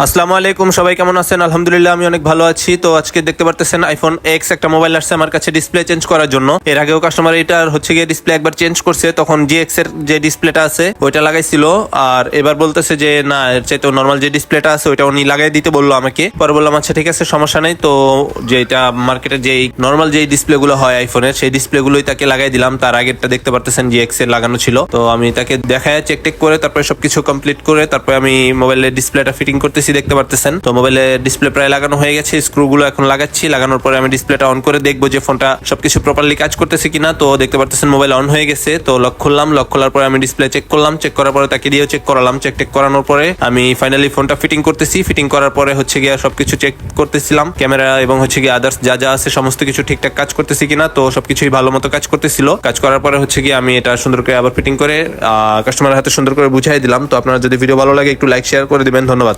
আসসালামু আলাইকুম, সবাই কেমন আছেন? আলহামদুলিল্লাহ আমি অনেক ভালো আছি। তো আজকে দেখতে পারতেছেন আইফোন এক্স একটা মোবাইল আসছে আমার কাছে ডিসপ্লে চেঞ্জ করার জন্য। এর আগেও কাস্টমার এটার হচ্ছে গিয়ে ডিসপ্লে একবার চেঞ্জ করছে, তখন জিএক্স এর যে ডিসপ্লেটা আছে ওইটা লাগাইছিল। আর এবার বলতেছে যে না, এর চাইতে নর্মাল যে ডিসপ্লেটা আছে ওইটা উনি লাগাই দিতে বললো আমাকে। পরে বললাম আচ্ছা ঠিক আছে, সমস্যা নেই। তো যেটা মার্কেটে যেই নর্মাল যেই ডিসপ্লে গুলো হয় আইফোনের, সেই ডিসপ্লে গুলোই তাকে লাগাই দিলাম। তার আগেরটা দেখতে পারতেছেন জিএক্স এর লাগানো ছিল। তো আমি তাকে দেখায় চেক টেক করে তারপরে সবকিছু কমপ্লিট করে তারপরে আমি মোবাইলের ডিসপ্লেটা ফিটিং করতেছি, দেখতে পারতেছেন। তো মোবাইলে ডিসপ্লে প্রায় লাগানো হয়ে গেছে, স্ক্রু গুলো এখন লাগাচ্ছি। লাগানোর পরে আমি ডিসপ্লেটা অন করে দেখবো যে ফোনটা সবকিছু প্রপারলি কাজ করতেছে কিনা। তো দেখতে পারতেছেন মোবাইল অন হয়ে গেছে। তো লক খুললাম, লক খোলার পরে আমি ডিসপ্লে চেক করলাম, চেক করার পরে তাকে দিয়েও চেক করালাম। চেক টেক করানোর পরে আমি ফাইনালি ফোনটা ফিটিং করতেছি। ফিটিং করার পরে হচ্ছে গিয়ে সবকিছু চেক করতেছিলাম, ক্যামেরা এবং হচ্ছে গিয়ে আদার্স যা যা আছে সমস্ত কিছু ঠিকঠাক কাজ করতেছি কিনা। তো সবকিছুই ভালো মতো কাজ করতেছিল। কাজ করার পরে হচ্ছে গিয়ে আমি এটা সুন্দর করে আবার ফিটিং করে কাস্টমারের হাতে সুন্দর করে বুঝাই দিলাম। তো আপনারা যদি ভিডিও ভালো লাগে একটু লাইক শেয়ার করে দিবেন, ধন্যবাদ।